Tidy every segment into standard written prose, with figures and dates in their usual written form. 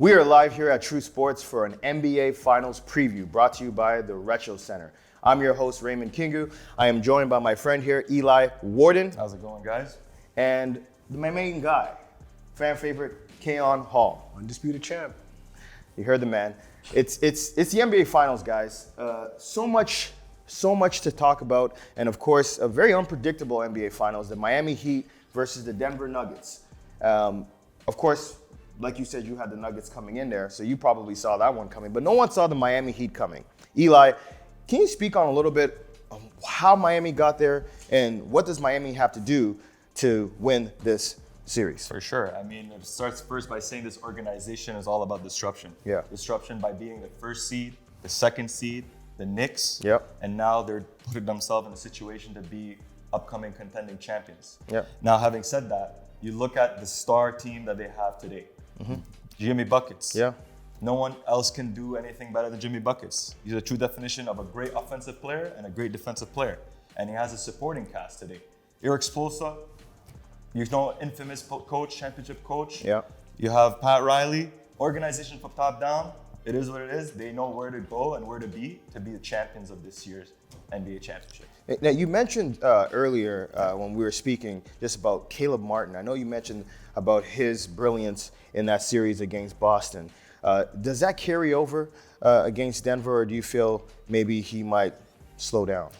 We are live here at True Sports for an NBA Finals preview brought to you by the Retro Center. I'm your host, Raymond Kingu. I am joined by my friend here, Eli Warden. How's it going, guys? And my main guy, fan favorite, Keon Hall. Undisputed champ. You heard the man. It's the NBA Finals, guys. So much to talk about. And of course, a very unpredictable NBA Finals, the Miami Heat versus the Denver Nuggets. Of course, like you said, you had the Nuggets coming in there, so you probably saw that one coming, but no one saw the Miami Heat coming. Eli, can you speak on a little bit of how Miami got there and what does Miami have to do to win this series? For sure. I mean, it starts first by saying this organization is all about disruption. Yeah. Disruption by being the first seed, the second seed, the Knicks. Yep. And now they're putting themselves in a situation to be upcoming contending champions. Yep. Now, having said that, you look at the star team that they have today. Jimmy Buckets. Yeah. No one else can do anything better than Jimmy Buckets. He's a true definition of a great offensive player and a great defensive player. And he has a supporting cast today. Eric Spoelstra, you know, infamous coach, championship coach. Yeah. You have Pat Riley, organization from top down. It is what it is. They know where to go and where to be the champions of this year's NBA championship. Now, you mentioned earlier when we were speaking just about Caleb Martin. I know you mentioned about his brilliance in that series against Boston. Does that carry over against Denver, or do you feel maybe he might slow down?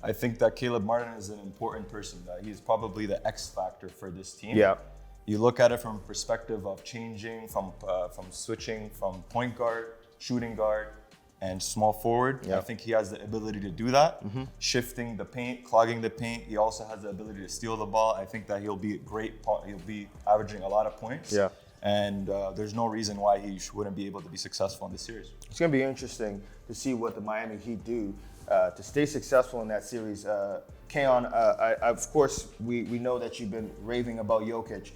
I think that Caleb Martin is an important person. He's probably the X factor for this team. Yeah. You look at it from a perspective of changing from switching from point guard, shooting guard, and small forward. Yeah. I think he has the ability to do that. Shifting the paint, clogging the paint. He also has the ability to steal the ball. I think that he'll be great. He'll be averaging a lot of points. Yeah. And there's no reason why he wouldn't be able to be successful in this series. It's going to be interesting to see what the Miami Heat do to stay successful in that series. Keon, of course, we know that you've been raving about Jokic.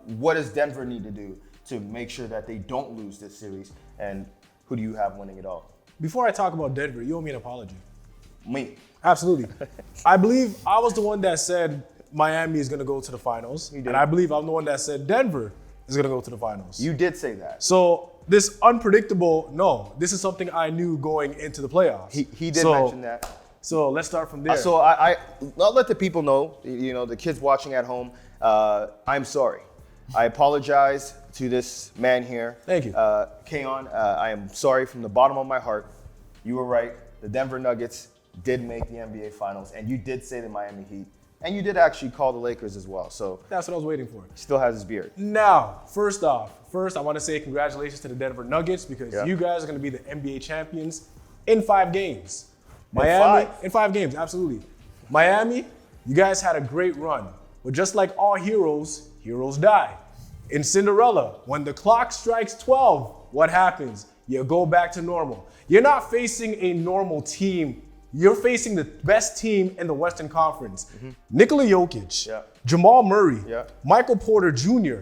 What does Denver need to do to make sure that they don't lose this series? And who do you have winning it all? Before I talk about Denver, you owe me an apology. Me. Absolutely. I believe I was the one that said Miami is going to go to the finals. You did. And I believe I'm the one that said Denver is going to go to the finals. You did say that. So this unpredictable, this is something I knew going into the playoffs. He did mention that. So let's start from there. So I'll let the people know, the kids watching at home, I'm sorry. I apologize to this man here. Thank you. Keon, I am sorry from the bottom of my heart. You were right. The Denver Nuggets did make the NBA Finals, and you did say the Miami Heat. And you did actually call the Lakers as well. So That's what I was waiting for. he still has his beard. Now, first I want to say congratulations to the Denver Nuggets because you guys are going to be the NBA champions in 5 games. In 5 games, absolutely. Miami, you guys had a great run. But just like all heroes, heroes die. In Cinderella, when the clock strikes 12, what happens? You go back to normal. You're not facing a normal team. You're facing the best team in the Western Conference. Nikola Jokic, Jamal Murray, Michael Porter Jr.,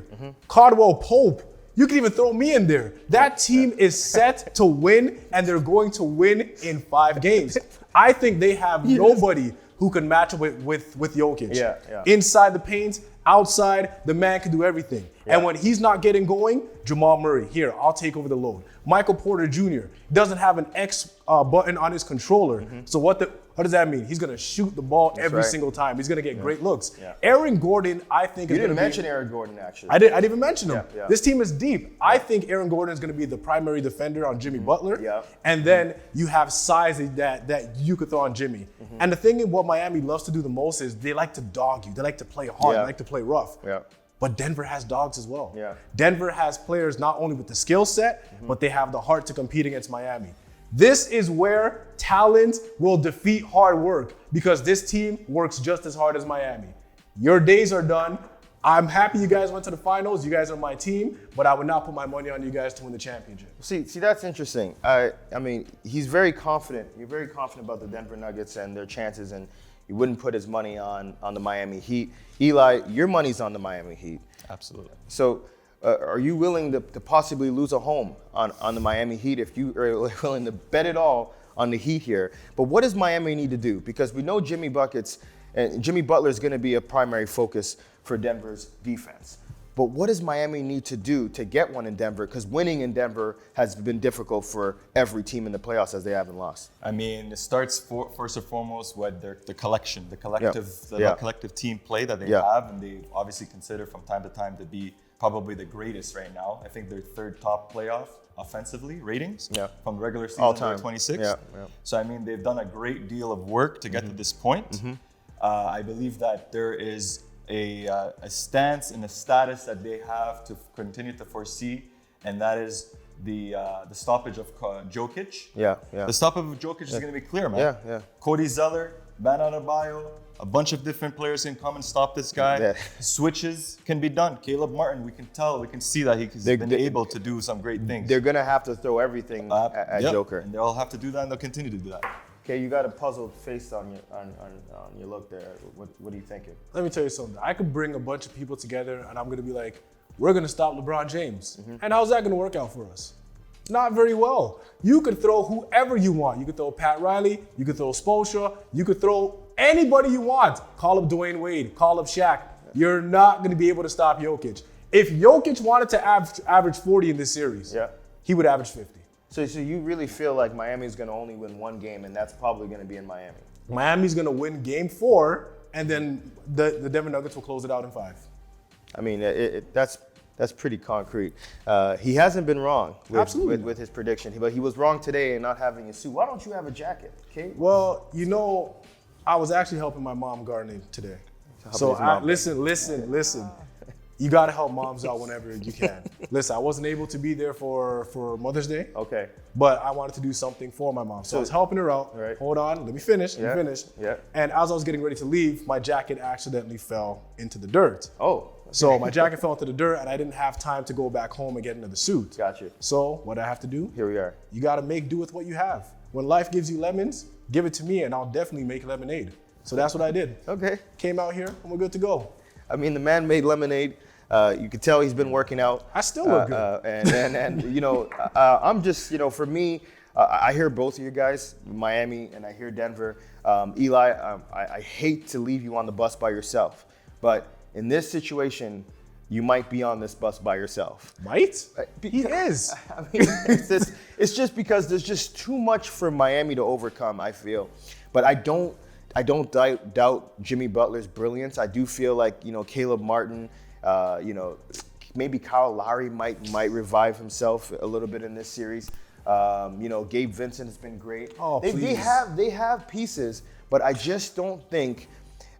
Caldwell Pope. You can even throw me in there. That team is set to win, and they're going to win in 5 games. I think they have nobody who can match up with Jokic. Inside the paint, outside, the man can do everything. And when he's not getting going, Jamal Murray, here, I'll take over the load. Michael Porter Jr. doesn't have an X button on his controller. So what does that mean? He's going to shoot the ball every single time. He's going to get great looks. Aaron Gordon, I think, is going to be... You didn't mention Aaron Gordon, actually. I didn't even mention him. Yeah. This team is deep. I think Aaron Gordon is going to be the primary defender on Jimmy Butler. And then you have size that you could throw on Jimmy. And the thing is, what Miami loves to do the most is they like to dog you. They like to play hard. They like to play rough. But Denver has dogs as well. Denver has players not only with the skill set, but they have the heart to compete against Miami. This is where talent will defeat hard work because this team works just as hard as Miami. Your days are done. I'm happy you guys went to the finals. You guys are my team, but I would not put my money on you guys to win the championship. See, that's interesting. I mean, he's very confident. You're very confident about the Denver Nuggets and their chances, and he wouldn't put his money on the Miami Heat. Eli, your money's on the Miami Heat. Absolutely. So are you willing to possibly lose a home on the Miami Heat if you are willing to bet it all on the Heat here? But what does Miami need to do? Because we know Jimmy Butler is going to be a primary focus for Denver's defense. But what does Miami need to do to get one in Denver? Because winning in Denver has been difficult for every team in the playoffs as they haven't lost. I mean, it starts first and foremost with the collective, Yeah. collective team play that they Yeah. have, and they obviously consider from time to time to be probably the greatest right now. I think they're third top playoff offensively ratings from the regular season. All time. They're 26. Yeah. So I mean, they've done a great deal of work to get to this point. I believe that there is a stance and a status that they have to continue to foresee, and that is the stoppage of Jokic. Yeah. The stoppage of Jokic is going to be clear, man. Yeah. Cody Zeller, Bam Adebayo, a bunch of different players can come and stop this guy. Yeah. Switches can be done. Caleb Martin, we can see that he's been able to do some great things. They're going to have to throw everything at Yep. Joker. And they'll have to do that, and they'll continue to do that. Okay, you got a puzzled face on your look there. What are you thinking? Let me tell you something. I could bring a bunch of people together and I'm going to be like, we're going to stop LeBron James. And how's that going to work out for us? Not very well. You could throw whoever you want. You could throw Pat Riley. You could throw Spoelstra. You could throw anybody you want. Call up Dwayne Wade. Call up Shaq. You're not going to be able to stop Jokic. If Jokic wanted to average 40 in this series, he would average 50. So you really feel like Miami's going to only win one game, and that's probably going to be in Miami? Miami's going to win game 4, and then the Denver Nuggets will close it out in 5. I mean, that's pretty concrete. He hasn't been wrong with his prediction, but he was wrong today in not having a suit. Why don't you have a jacket, okay? Well, I was actually helping my mom gardening today. So listen. You gotta help moms out whenever you can. Listen, I wasn't able to be there for Mother's Day. Okay. But I wanted to do something for my mom. So I was helping her out. Right. Hold on, let me finish. Yeah. And as I was getting ready to leave, my jacket accidentally fell into the dirt. Oh. So my jacket fell into the dirt and I didn't have time to go back home and get another suit. Gotcha. So what I have to do? Here we are. You gotta make do with what you have. When life gives you lemons, give it to me and I'll definitely make lemonade. So that's what I did. Okay. Came out here and we're good to go. I mean, the man made lemonade. You could tell he's been working out. I still look good. And I'm just, for me, I hear both of you guys, Miami, and I hear Denver. Eli, I hate to leave you on the bus by yourself, but in this situation, you might be on this bus by yourself. Might? He is. I mean, it's just because there's just too much for Miami to overcome, I feel. But I don't doubt Jimmy Butler's brilliance. I do feel like, Caleb Martin, maybe Kyle Lowry might revive himself a little bit in this series. Gabe Vincent has been great. Oh, they have pieces, but I just don't think.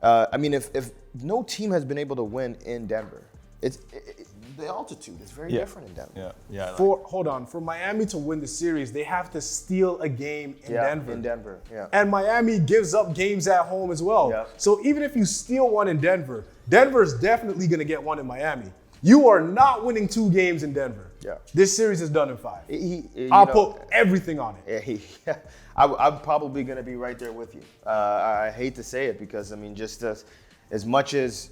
If no team has been able to win in Denver, the altitude is very different in Denver. Yeah. For Miami to win the series, they have to steal a game in Denver. In Denver, yeah. And Miami gives up games at home as well. Yeah. So even if you steal one in Denver, Denver's definitely going to get one in Miami. You are not winning 2 games in Denver. Yeah. This series is done in 5. I'll put everything on it. I'm probably going to be right there with you. I hate to say it because, just as much as,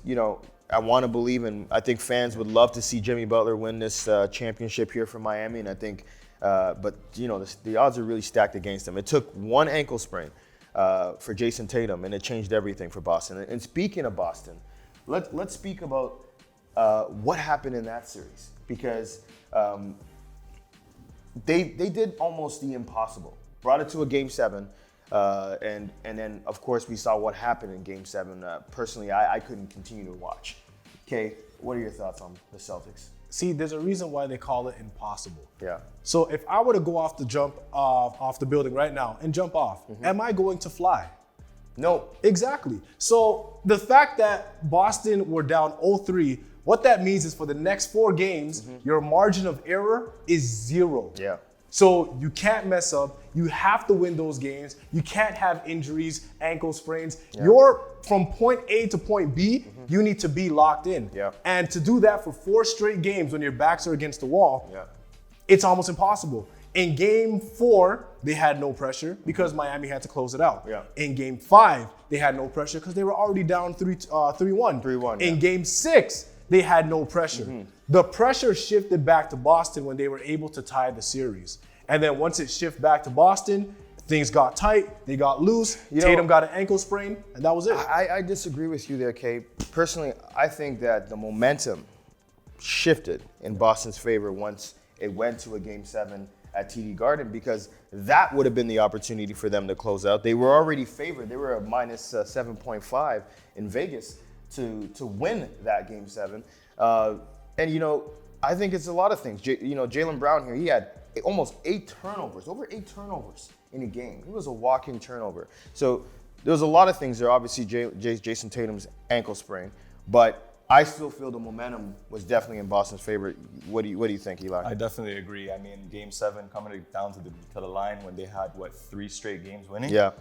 I want to believe, and I think fans would love to see Jimmy Butler win this championship here for Miami, and I think, the odds are really stacked against him. It took one ankle sprain for Jason Tatum, and it changed everything for Boston. And speaking of Boston, let's speak about what happened in that series, because they did almost the impossible. Brought it to a Game 7, and then, of course, we saw what happened in Game 7. Personally, I couldn't continue to watch. Okay, what are your thoughts on the Celtics? See, there's a reason why they call it impossible. Yeah. So if I were to go off the building right now and jump off, am I going to fly? No. Exactly. So the fact that Boston were down 0-3, what that means is for the next 4 games, your margin of error is 0. Yeah. So you can't mess up. You have to win those games. You can't have injuries, ankle sprains. Yeah. You're from point A to point B, you need to be locked in. Yeah. And to do that for 4 straight games when your backs are against the wall, Yeah. it's almost impossible. In Game 4, they had no pressure because Miami had to close it out. Yeah. In Game 5, they had no pressure because they were already down 3-1. 3-1, In yeah. Game 6, they had no pressure. The pressure shifted back to Boston when they were able to tie the series. And then once it shifted back to Boston, things got tight, they got loose, Tatum got an ankle sprain, and that was it. I disagree with you there, Kay. Personally, I think that the momentum shifted in Boston's favor once it went to a Game 7 at TD Garden, because that would have been the opportunity for them to close out. They were already favored. They were a minus 7.5 in Vegas to win that Game 7. And, you know, I think it's a lot of things. Jaylen Brown here, he had almost 8 turnovers, over 8 turnovers in a game. He was a walking turnover. So there was a lot of things there. Obviously, Jason Tatum's ankle sprain, but I still feel the momentum was definitely in Boston's favor. What do you think, Eli? I definitely agree. I mean, Game 7 coming down to the line when they had 3 straight games winning. Yeah.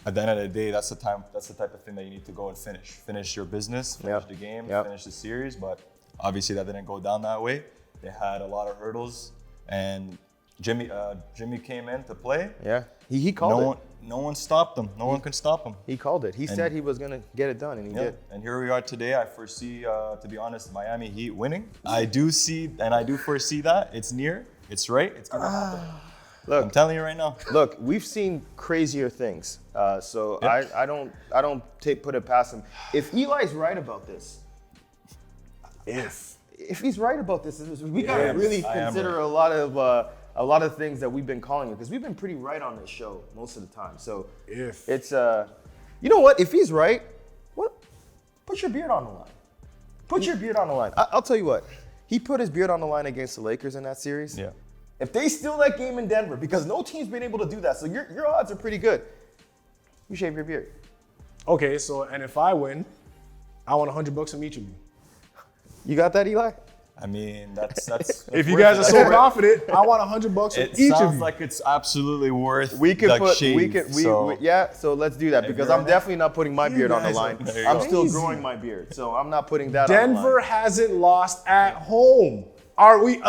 At the end of the day, that's the type of thing that you need to go and finish your business, finish the game, finish the series. But obviously, that didn't go down that way. They had a lot of hurdles, and Jimmy came in to play. Yeah, he called it. No one stopped him. No one can stop him. He called it. He said he was gonna get it done, and he did. And here we are today. I foresee, to be honest, Miami Heat winning. I do foresee that. It's near. It's right. It's gonna happen. Look, I'm telling you right now. Look, we've seen crazier things, so I don't put it past him. If Eli's right about this, if he's right about this, we gotta really consider a lot of things that we've been calling it, because we've been pretty right on this show most of the time. So it's you know what? If he's right, put your beard on the line. Put your beard on the line. I'll tell you what. He put his beard on the line against the Lakers in that series. Yeah. If they steal that game in Denver, because no team's been able to do that, so your odds are pretty good. You shave your beard. Okay, and if I win, I want $100 from each of you. You got that, Eli? I mean, that's If you guys are so confident, I want $100 from it each of sounds you. like it's absolutely worth. We can the put shave, so let's do that, because you're I'm definitely not putting my beard on the guys are line. crazy. I'm still growing my beard, so I'm not putting that on the Denver line. hasn't lost at home. Are we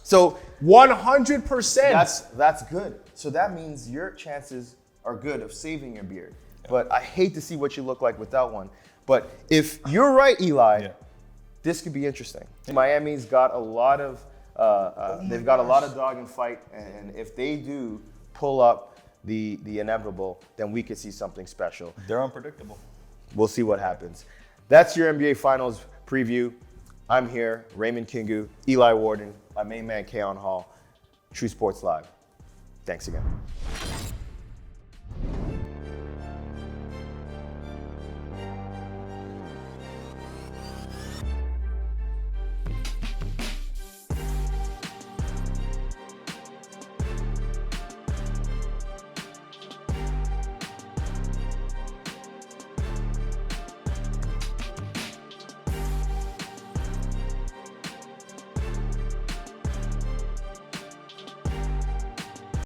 So 100%? that's good. So that means your chances are good of saving your beard. But I hate to see what you look like without one. But if you're right, Eli, this could be interesting. Miami's got a lot of they've got a lot of dog and fight, and if they do pull up the inevitable, then we could see something special. They're unpredictable. We'll see what happens. That's your NBA Finals preview. I'm here, Raymond Kingu, Eli Warden, my main man, Keon Hall, True Sports Live. Thanks again.